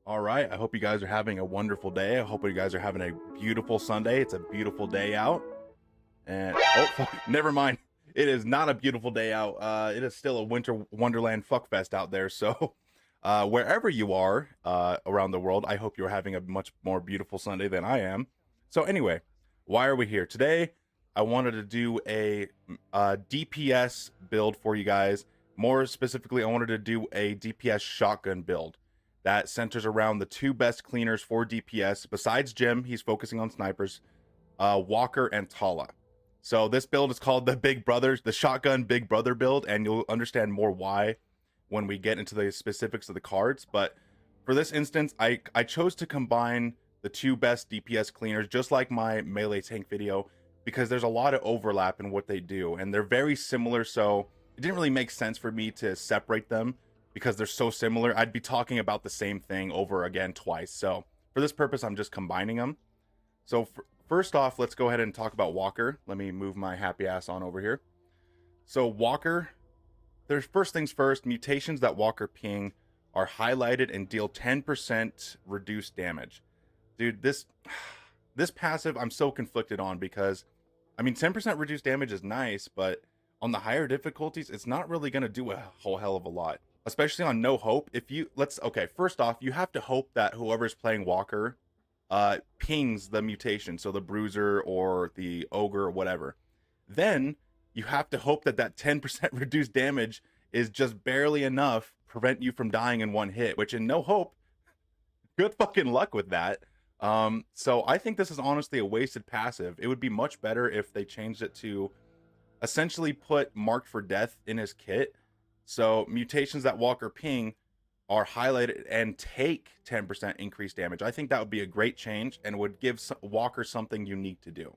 All right. I hope you guys are having a wonderful day. I hope you guys are having a beautiful Sunday. It's a beautiful day out. And oh, fuck, never mind. It is not a beautiful day out. It is still a winter wonderland fuckfest out there. So, wherever you are around the world, I hope you're having a much more beautiful Sunday than I am. So, anyway, why are we here today? I wanted to do a DPS build for you guys. More specifically, I wanted to do a DPS shotgun build that centers around the two best cleaners for DPS. Besides Jim, he's focusing on snipers, Walker and Tala. So this build is called the Big Brothers, the Shotgun Big Brother build, and you'll understand more why when we get into the specifics of the cards. But for this instance, I chose to combine the two best DPS cleaners, just like my melee tank video, because there's a lot of overlap in what they do, and they're very similar. So it didn't really make sense for me to separate them because they're so similar. I'd be talking about the same thing over again twice. So for this purpose, I'm just combining them. So first off, let's go ahead and talk about Walker. Let me move my happy ass on over here. So Walker, there's first things first, mutations that Walker ping are highlighted and deal 10% reduced damage. Dude, this passive I'm so conflicted on because, I mean, 10% reduced damage is nice, but on the higher difficulties, it's not really going to do a whole hell of a lot. Especially on no hope. If you, okay, first off, you have to hope that whoever's playing Walker pings the mutation, so the bruiser or the ogre or whatever. Then you have to hope that that 10% reduced damage is just barely enough to prevent you from dying in one hit, which in no hope, good fucking luck with that. So I think this is honestly a wasted passive. It would be much better if they changed it to essentially put marked for death in his kit. So mutations that Walker ping are highlighted and take 10% increased damage. I think that would be a great change and would give Walker something unique to do.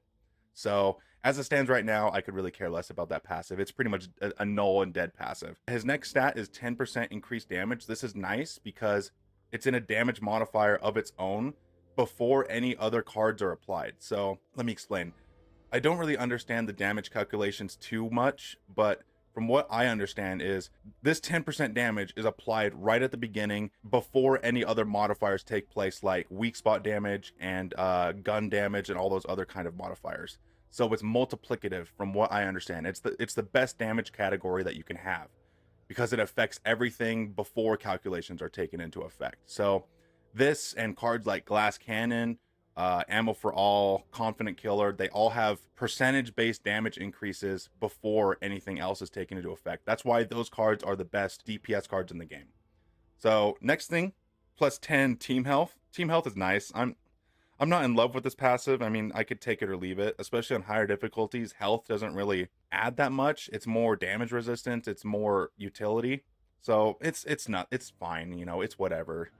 So as it stands right now, I could really care less about that passive. It's pretty much a null and dead passive. His next stat is 10% increased damage. This is nice because it's in a damage modifier of its own before any other cards are applied. So let me explain. I don't really understand the damage calculations too much, but from what I understand is this 10% damage is applied right at the beginning before any other modifiers take place, like weak spot damage and gun damage and all those other kind of modifiers. So it's multiplicative from what I understand. It's the best damage category that you can have because it affects everything before calculations are taken into effect. So this and cards like Glass Cannon, Ammo for All, Confident Killer, they all have percentage-based damage increases before anything else is taken into effect. That's why those cards are the best DPS cards in the game. So next thing, plus 10 team health. Team health is nice. I'm not in love with this passive. I mean, I could take it or leave it, especially on higher difficulties. Health doesn't really add that much. It's more damage resistant. It's more utility. So it's fine, you know, it's whatever.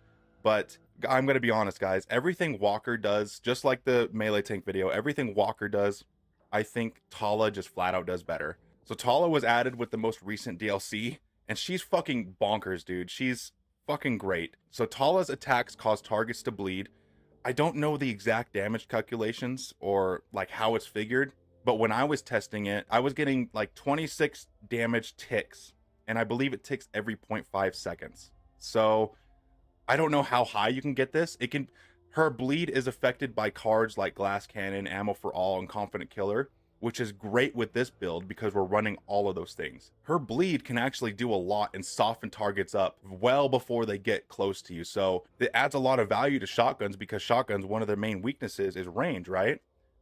But I'm going to be honest, guys. Everything Walker does, just like the melee tank video, everything Walker does, I think Tala just flat out does better. So Tala was added with the most recent DLC, and she's fucking bonkers, dude. She's fucking great. So Tala's attacks cause targets to bleed. I don't know the exact damage calculations or like how it's figured, but when I was testing it, I was getting like 26 damage ticks, and I believe it ticks every 0.5 seconds. So I don't know how high you can get this. Her bleed is affected by cards like Glass Cannon, Ammo for All, and Confident Killer, which is great with this build because we're running all of those things. Her bleed can actually do a lot and soften targets up well before they get close to you. So it adds a lot of value to shotguns because shotguns, one of their main weaknesses is range, right?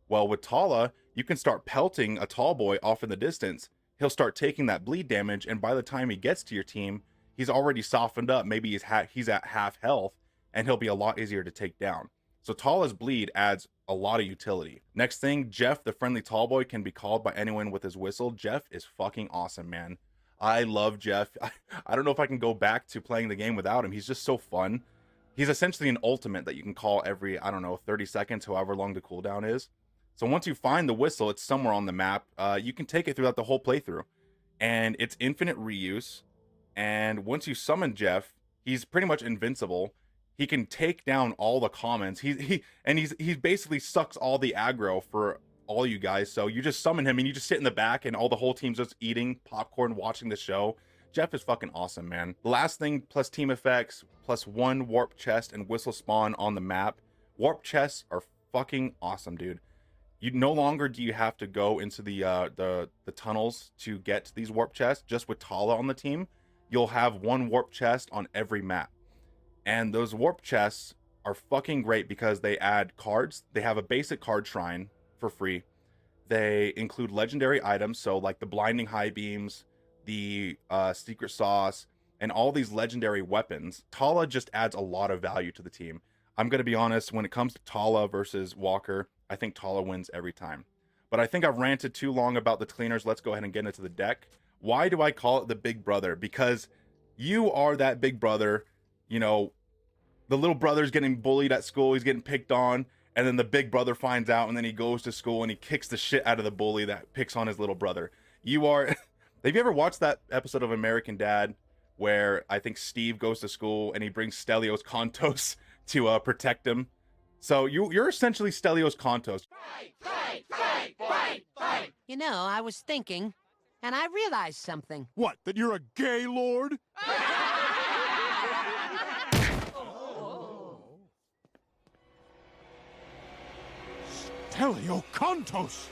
Well, with Tala, you can start pelting a tall boy off in the distance. He'll start taking that bleed damage, and by the time he gets to your team, he's already softened up. Maybe he's at half health, and he'll be a lot easier to take down. So Tala's bleed adds a lot of utility. Next thing, Jeff, the friendly tall boy, can be called by anyone with his whistle. Jeff is fucking awesome, man. I love Jeff. I don't know if I can go back to playing the game without him. He's just so fun. He's essentially an ultimate that you can call every, I don't know, 30 seconds, however long the cooldown is. So once you find the whistle, it's somewhere on the map. You can take it throughout the whole playthrough. And it's infinite reuse. And once you summon Jeff, he's pretty much invincible. He can take down all the commons. He basically sucks all the aggro for all you guys. So you just summon him and you just sit in the back and all the whole team's just eating popcorn, watching the show, Jeff is fucking awesome, man. The last thing, plus team effects, plus 1 warp chest and whistle spawn on the map. Warp chests are fucking awesome, dude. You no longer do you have to go into the tunnels to get to these warp chests. Just with Tala on the team, you'll have 1 warp chest on every map. And those warp chests are fucking great because they add cards. They have a basic card shrine for free. They include legendary items, so like the blinding high beams, the secret sauce, and all these legendary weapons. Tala just adds a lot of value to the team. I'm going to be honest, when it comes to Tala versus Walker, I think Tala wins every time. But I think I've ranted too long about the cleaners. Let's go ahead and get into the deck. Why do I call it the big brother? Because you are that big brother. You know, the little brother's getting bullied at school, he's getting picked on, and then the big brother finds out, and then he goes to school and he kicks the shit out of the bully that picks on his little brother. You are have you ever watched that episode of American Dad where I think Steve goes to school and he brings Stelios Kontos to protect him? So you're essentially Stelios Kontos. Fight, fight, fight, fight, fight. You know, I was thinking, and I realized something. What, that you're a gay lord? Stelio Kontos!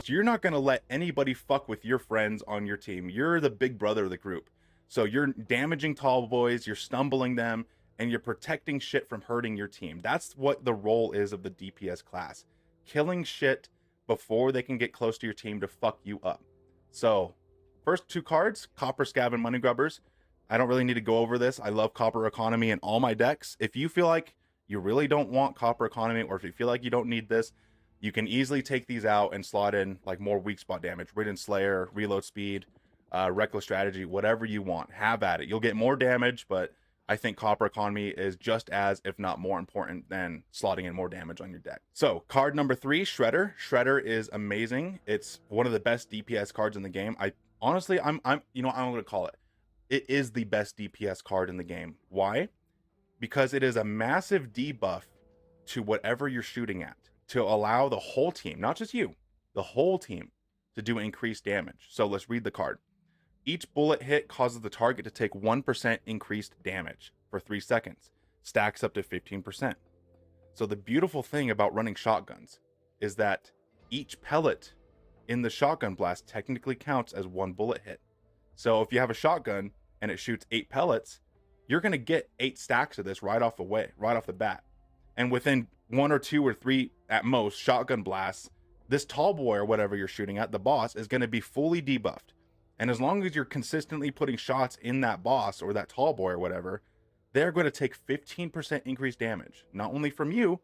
So you're not going to let anybody fuck with your friends on your team. You're the big brother of the group. So you're damaging tall boys, you're stumbling them, and you're protecting shit from hurting your team. That's what the role is of the DPS class. Killing shit before they can get close to your team to fuck you up. So, first 2 cards, Copper Scav and Money Grubbers. I don't really need to go over this. I love Copper Economy in all my decks. If you feel like you really don't want Copper Economy, or if you feel like you don't need this, you can easily take these out and slot in like more weak spot damage. Ridden Slayer, Reload Speed, Reckless Strategy, whatever you want. Have at it. You'll get more damage, but I think Copper Economy is just as, if not more important than slotting in more damage on your deck. So card number 3, Shredder. Shredder is amazing. It's one of the best DPS cards in the game. Honestly, I'm you know, I'm going to call it. It is the best DPS card in the game. Why? Because it is a massive debuff to whatever you're shooting at to allow the whole team, not just you, the whole team to do increased damage. So let's read the card. Each bullet hit causes the target to take 1% increased damage for 3 seconds. Stacks up to 15%. So the beautiful thing about running shotguns is that each pellet in the shotgun blast technically counts as 1 bullet hit. So if you have a shotgun and it shoots 8 pellets, you're going to get 8 stacks of this right off the bat. And within 1 or 2 or 3 at most shotgun blasts, this tall boy or whatever you're shooting at, the boss, is going to be fully debuffed. And as long as you're consistently putting shots in that boss or that tall boy or whatever, they're going to take 15% increased damage, not only from you,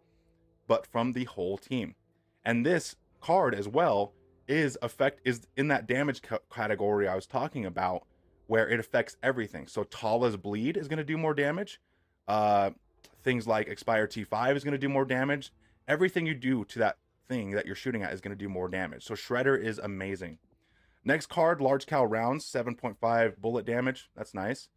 but from the whole team. And this card as well is in that damage category I was talking about, where it affects everything. So Tala's Bleed is going to do more damage. Things like Expire T5 is going to do more damage. Everything you do to that thing that you're shooting at is going to do more damage. So Shredder is amazing. Next card, Large Cal Rounds, 7.5 bullet damage. That's nice.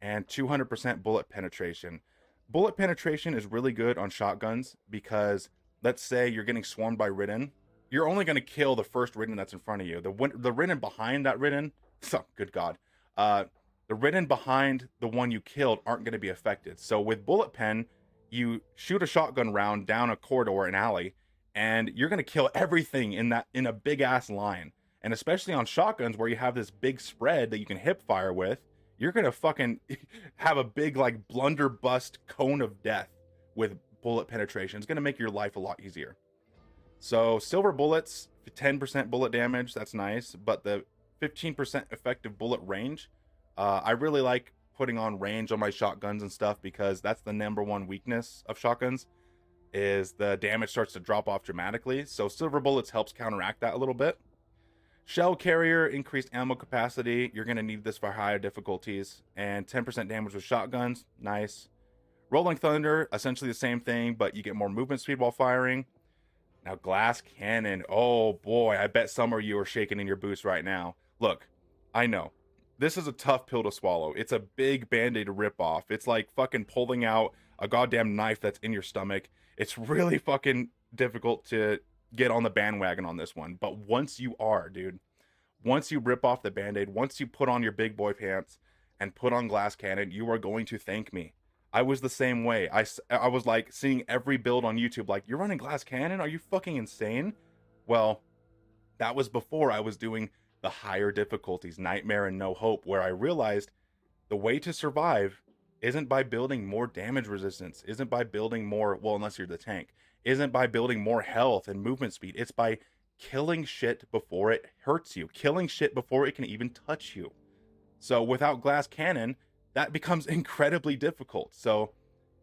And 200% bullet penetration. Bullet penetration is really good on shotguns because let's say you're getting swarmed by Ridden. You're only going to kill the first Ridden that's in front of you. The Ridden behind that Ridden, oh, good God. The Ridden behind the one you killed aren't going to be affected. So with bullet pen, you shoot a shotgun round down a corridor, an alley, and you're going to kill everything in a big ass line. And especially on shotguns where you have this big spread that you can hip fire with, you're going to fucking have a big like blunderbuss cone of death with bullet penetration. It's going to make your life a lot easier. So silver bullets, 10% bullet damage, that's nice. But the 15% effective bullet range, I really like putting on range on my shotguns and stuff because that's the #1 weakness of shotguns, is the damage starts to drop off dramatically. So silver bullets helps counteract that a little bit. Shell carrier, increased ammo capacity. You're going to need this for higher difficulties. And 10% damage with shotguns. Nice. Rolling Thunder, essentially the same thing, but you get more movement speed while firing. Now, Glass Cannon. Oh, boy. I bet some of you are shaking in your boots right now. Look, I know. This is a tough pill to swallow. It's a big Band-Aid ripoff. It's like fucking pulling out a goddamn knife that's in your stomach. It's really fucking difficult to get on the bandwagon on this one, but once you are, dude, once you rip off the band-aid, once you put on your big boy pants and put on glass cannon, you are going to thank me. I was the same way. I was like seeing every build on YouTube, like, you're running glass cannon? Are you fucking insane? Well, that was before I was doing the higher difficulties, Nightmare and No Hope, where I realized the way to survive isn't by building more damage resistance, isn't by building more, well, unless you're the tank, isn't by building more health and movement speed. It's by killing shit before it hurts you, killing shit before it can even touch you. So without glass cannon, that becomes incredibly difficult. So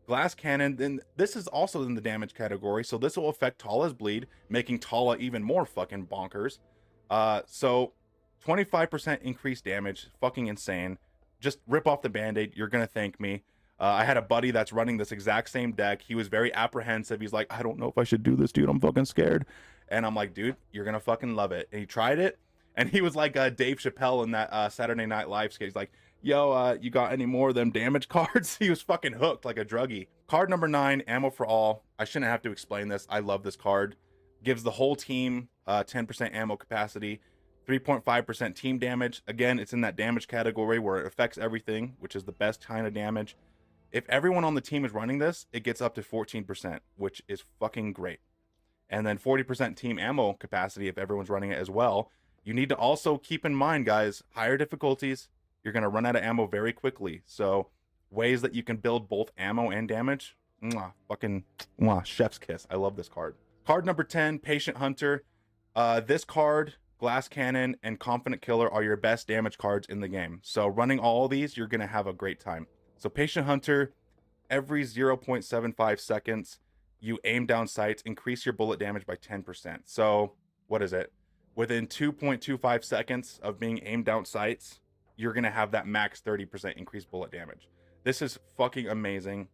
glass cannon, then this is also in the damage category, so this will affect Tala's bleed, making Tala even more fucking bonkers. So 25% increased damage, fucking insane. Just rip off the band-aid, you're gonna thank me. I had a buddy that's running this exact same deck. He was very apprehensive. He's like, I don't know if I should do this, dude. I'm fucking scared. And I'm like, dude, you're gonna fucking love it. And he tried it, and he was like Dave Chappelle in that Saturday Night Live skit. He's like, yo, you got any more of them damage cards? He was fucking hooked like a druggie. Card number 9, Ammo for All. I shouldn't have to explain this. I love this card. Gives the whole team 10% ammo capacity, 3.5% team damage. Again, it's in that damage category where it affects everything, which is the best kind of damage. If everyone on the team is running this, it gets up to 14%, which is fucking great. And then 40% team ammo capacity if everyone's running it as well. You need to also keep in mind, guys, higher difficulties, you're going to run out of ammo very quickly. So ways that you can build both ammo and damage, chef's kiss. I love this card. Card number 10, Patient Hunter. This card, Glass Cannon, and Confident Killer are your best damage cards in the game. So running all of these, you're going to have a great time. So Patient Hunter, every 0.75 seconds, you aim down sights, increase your bullet damage by 10%. So what is it? Within 2.25 seconds of being aimed down sights, you're going to have that max 30% increased bullet damage. This is fucking amazing.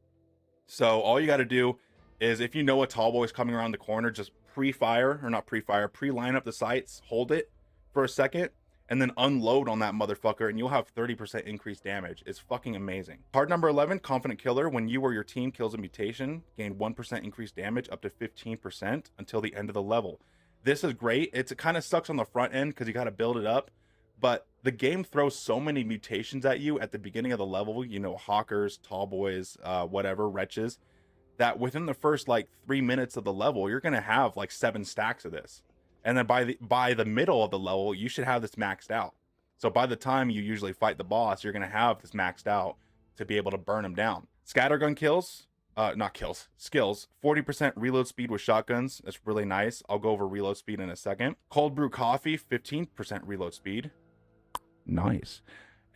So all you got to do is, if you know a tall boy is coming around the corner, just pre-line up the sights, hold it for a second, and then unload on that motherfucker, and you'll have 30% increased damage. It's fucking amazing. Card number 11, Confident Killer. When you or your team kills a mutation, gain 1% increased damage up to 15% until the end of the level. This is great. It kind of sucks on the front end because you got to build it up, but the game throws so many mutations at you at the beginning of the level, you know, hawkers, tall boys, whatever, wretches, that within the first like 3 minutes of the level, you're going to have like 7 stacks of this. And then by the middle of the level, you should have this maxed out. So by the time you usually fight the boss, you're going to have this maxed out to be able to burn them down. Scattergun kills, skills, 40% reload speed with shotguns. That's really nice. I'll go over reload speed in a second. Cold brew coffee, 15% reload speed. Nice.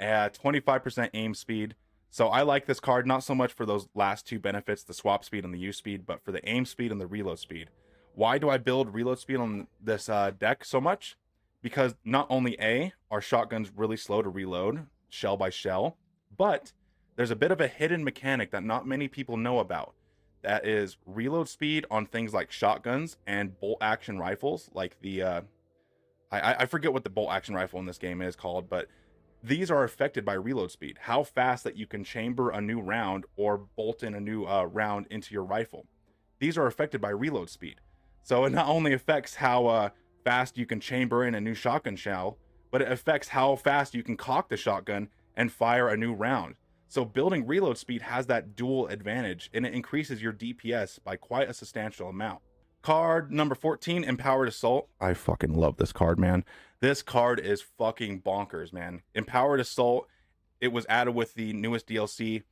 25% aim speed. So I like this card, not so much for those last 2 benefits, the swap speed and the use speed, but for the aim speed and the reload speed. Why do I build reload speed on this deck so much? Because not only are shotguns really slow to reload, shell by shell, but there's a bit of a hidden mechanic that not many people know about. That is reload speed on things like shotguns and bolt action rifles, like the, I forget what the bolt action rifle in this game is called, but these are affected by reload speed. How fast that you can chamber a new round or bolt in a new round into your rifle. These are affected by reload speed. So it not only affects how fast you can chamber in a new shotgun shell, but it affects how fast you can cock the shotgun and fire a new round. So building reload speed has that dual advantage, and it increases your DPS by quite a substantial amount. Card number 14, Empowered Assault. I fucking love this card, man. This card is fucking bonkers, man. Empowered Assault, it was added with the newest DLC.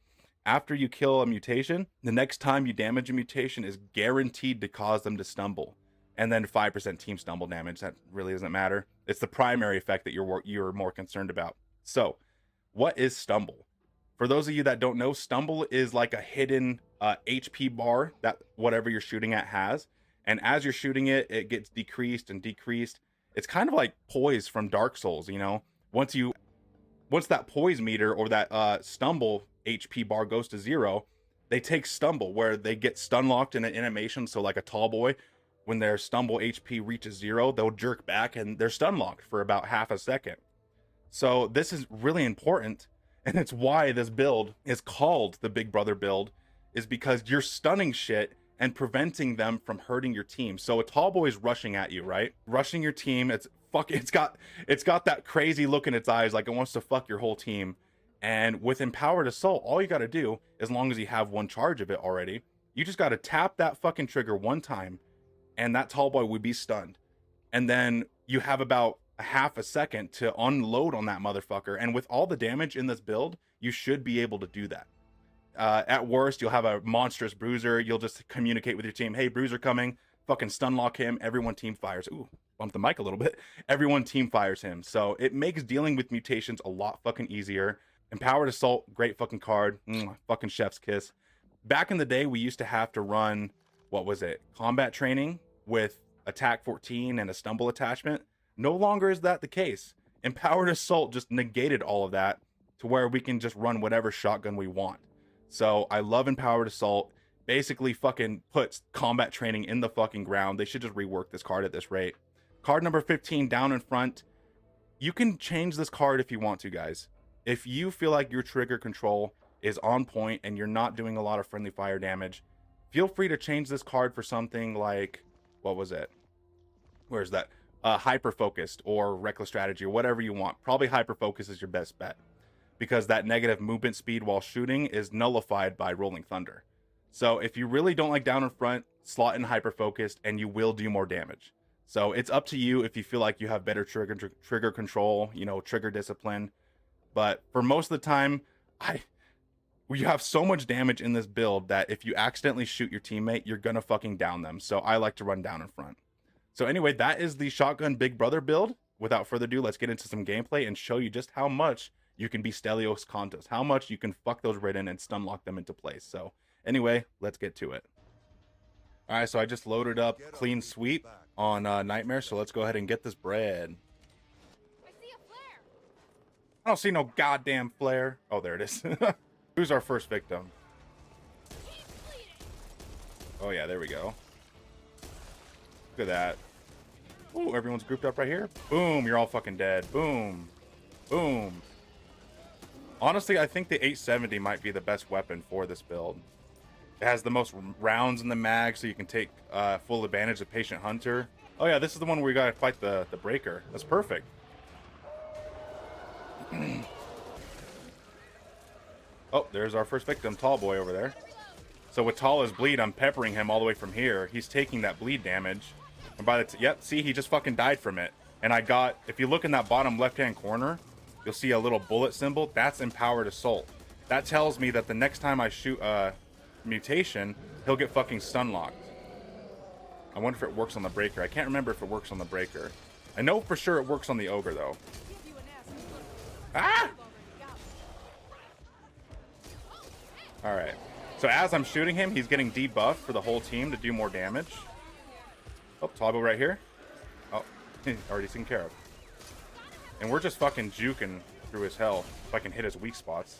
After you kill a mutation, the next time you damage a mutation is guaranteed to cause them to stumble. And then 5% team stumble damage. That really doesn't matter. It's the primary effect that you're more concerned about. So, what is stumble? For those of you that don't know, stumble is like a hidden HP bar that whatever you're shooting at has. And as you're shooting it, it gets decreased and decreased. It's kind of like poise from Dark Souls, you know? Once that poise meter or that stumble HP bar goes to 0, they take stumble where they get stun locked in an animation. So like a tall boy, when their stumble HP reaches 0, they'll jerk back and they're stun locked for about half a second. So this is really important, and it's why this build is called the Big Brother build, is because you're stunning shit and preventing them from hurting your team. So a tall boy is rushing at you, right? Rushing your team. It's got that crazy look in its eyes, like it wants to fuck your whole team. And with empowered assault, all you got to do, as long as you have one charge of it already, you just got to tap that fucking trigger one time, and that tall boy would be stunned. And then you have about a half a second to unload on that motherfucker. And with all the damage in this build, you should be able to do that. At worst, you'll have a monstrous bruiser. You'll just communicate with your team, hey, bruiser coming, fucking stun lock him. Everyone team fires. Ooh, bump the mic a little bit. Everyone team fires him. So it makes dealing with mutations a lot fucking easier. Empowered assault, great fucking card. Fucking chef's kiss. Back in the day, we used to have to run, what was it? Combat training with attack 14 and a stumble attachment. No longer is that the case. Empowered assault just negated all of that to where we can just run whatever shotgun we want. So I love empowered assault. Basically fucking puts combat training in the fucking ground. They should just rework this card at this rate. Card number 15 down in front. You can change this card if you want to, guys. If you feel like your trigger control is on point and you're not doing a lot of friendly fire damage, feel free to change this card for something like, what was it? Where's that? Hyper focused or reckless strategy or whatever you want. Probably hyper focus is your best bet, because that negative movement speed while shooting is nullified by rolling thunder. So if you really don't like down in front, slot in hyper focused and you will do more damage. So it's up to you if you feel like you have better trigger control, you know, trigger discipline. But for most of the time, you have so much damage in this build that if you accidentally shoot your teammate, you're gonna fucking down them. So I like to run down in front. So anyway, that is the shotgun Big Brother build. Without further ado, let's get into some gameplay and show you just how much you can be Stelios Kontos, how much you can fuck those Ridden and stun lock them into place. So anyway, let's get to it. All right, so I just loaded up Clean Sweep on Nightmare, so let's go ahead and get this bread. I see a flare. I don't see no goddamn flare. Oh, there it is. Who's our first victim? He's bleeding. Oh yeah, there we go. Look at that. Ooh, everyone's grouped up right here. Boom, you're all fucking dead. Boom. Boom. Honestly, I think the 870 might be the best weapon for this build. It has the most rounds in the mag, so you can take full advantage of Patient Hunter. Oh yeah, this is the one where you gotta fight the breaker. That's perfect. Oh, there's our first victim, Tall Boy over there. So with Tala's bleed, I'm peppering him all the way from here. He's taking that bleed damage. And by the yep, see, he just fucking died from it. And I got, if you look in that bottom left-hand corner, you'll see a little bullet symbol. That's empowered assault. That tells me that the next time I shoot a mutation, he'll get fucking stun locked. I wonder if it works on the breaker. I can't remember if it works on the breaker. I know for sure it works on the ogre though. Ah! Alright. So as I'm shooting him, he's getting debuffed for the whole team to do more damage. Oh, Toggle right here. Oh, already taken care of. And we're just fucking juking through his health if I can hit his weak spots.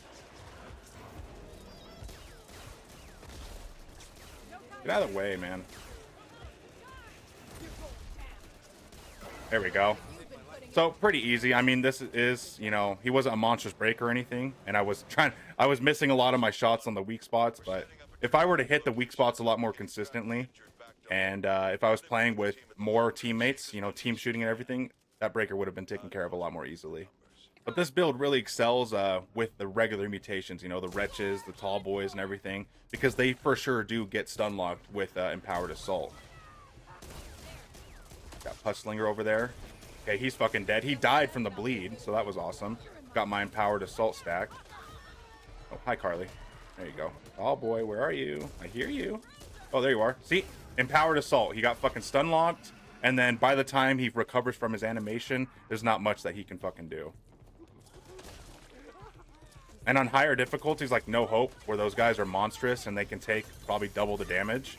Get out of the way, man. There we go. So pretty easy. I mean, this is, you know, he wasn't a monstrous break or anything, and I was missing a lot of my shots on the weak spots, but if I were to hit the weak spots a lot more consistently, and if I was playing with more teammates, you know, team shooting and everything, that breaker would have been taken care of a lot more easily. But this build really excels with the regular mutations, you know, the wretches, the tall boys, and everything, because they for sure do get stun locked with empowered assault. Got Pusslinger over there. Okay, he's fucking dead. He died from the bleed, so that was awesome. Got my empowered assault stack. Oh, hi, Carly. There you go. Oh, boy, where are you? I hear you. Oh, there you are. See? Empowered assault. He got fucking stun locked, and then by the time he recovers from his animation, there's not much that he can fucking do. And on higher difficulties, like No Hope, where those guys are monstrous and they can take probably double the damage,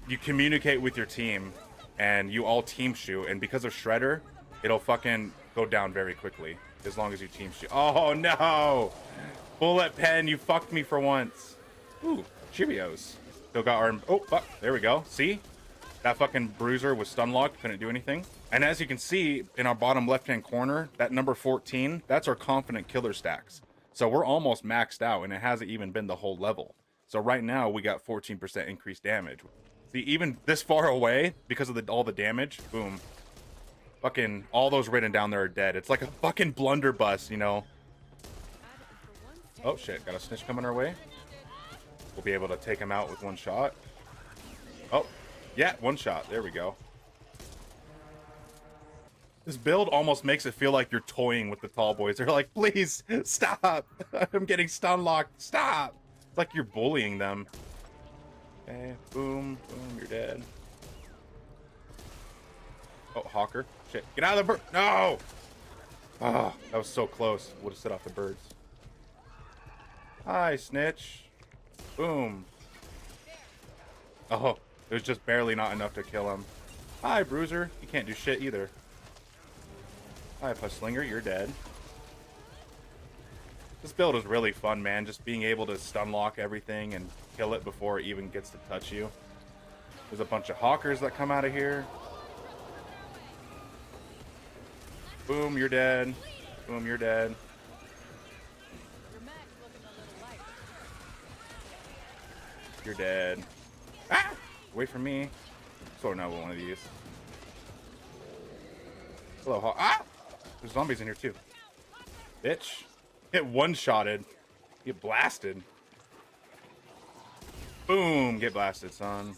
you communicate with your team, and you all team shoot, and because of Shredder, it'll fucking go down very quickly, as long as you team shoot. Oh, no! Bullet pen, you fucked me for once. Ooh, Cheerios. Still got our... Oh, fuck. There we go. See? That fucking bruiser was stun locked. Couldn't do anything. And as you can see, in our bottom left-hand corner, that number 14, that's our confident killer stacks. So we're almost maxed out, and it hasn't even been the whole level. So right now, we got 14% increased damage. See, even this far away, because of all the damage, boom. Fucking all those written down there are dead. It's like a fucking blunderbuss, you know. Oh shit, got a snitch coming our way. We'll be able to take him out with one shot. Oh, yeah, one shot. There we go. This build almost makes it feel like you're toying with the tall boys. They're like, please, stop. I'm getting stun locked. Stop. It's like you're bullying them. Okay, boom, boom, you're dead. Oh, Hawker. Shit, get out of the bird. No! Oh, that was so close. Would have set off the birds. Hi, Snitch. Boom. Oh, it was just barely not enough to kill him. Hi, Bruiser. You can't do shit either. Hi, Pusslinger. You're dead. This build is really fun, man. Just being able to stun lock everything and kill it before it even gets to touch you. There's a bunch of Hawkers that come out of here. Boom, you're dead. Boom, you're dead. You're dead. Ah! Away from me. Sorting out one of these. Hello, Hawk. Ah! There's zombies in here too. Bitch. Get one-shotted. Get blasted. Boom. Get blasted, son.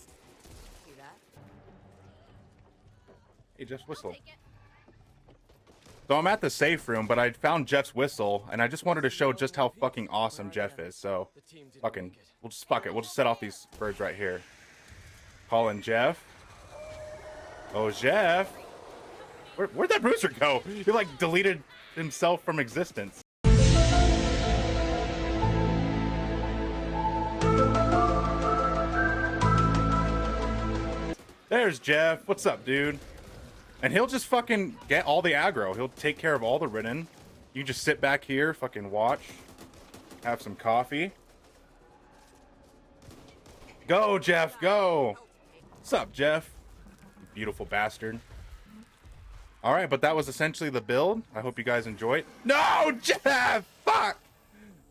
Hey, Jeff's whistle. So I'm at the safe room, but I found Jeff's whistle, and I just wanted to show just how fucking awesome Jeff is. So, fucking, we'll just fuck it. We'll just set off these birds right here. Calling Jeff. Oh, Jeff. Where'd that bruiser go? He like deleted himself from existence. There's Jeff. What's up, dude? And he'll just fucking get all the aggro. He'll take care of all the ridden. You just sit back here, fucking watch. Have some coffee. Go, Jeff, go. What's up, Jeff? You beautiful bastard. All right, but that was essentially the build. I hope you guys enjoyed. No, Jeff! Fuck!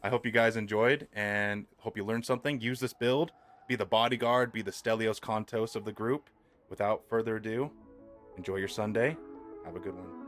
I hope you guys enjoyed and hope you learned something. Use this build. Be the bodyguard. Be the Stelios Kontos of the group. Without further ado, enjoy your Sunday. Have a good one.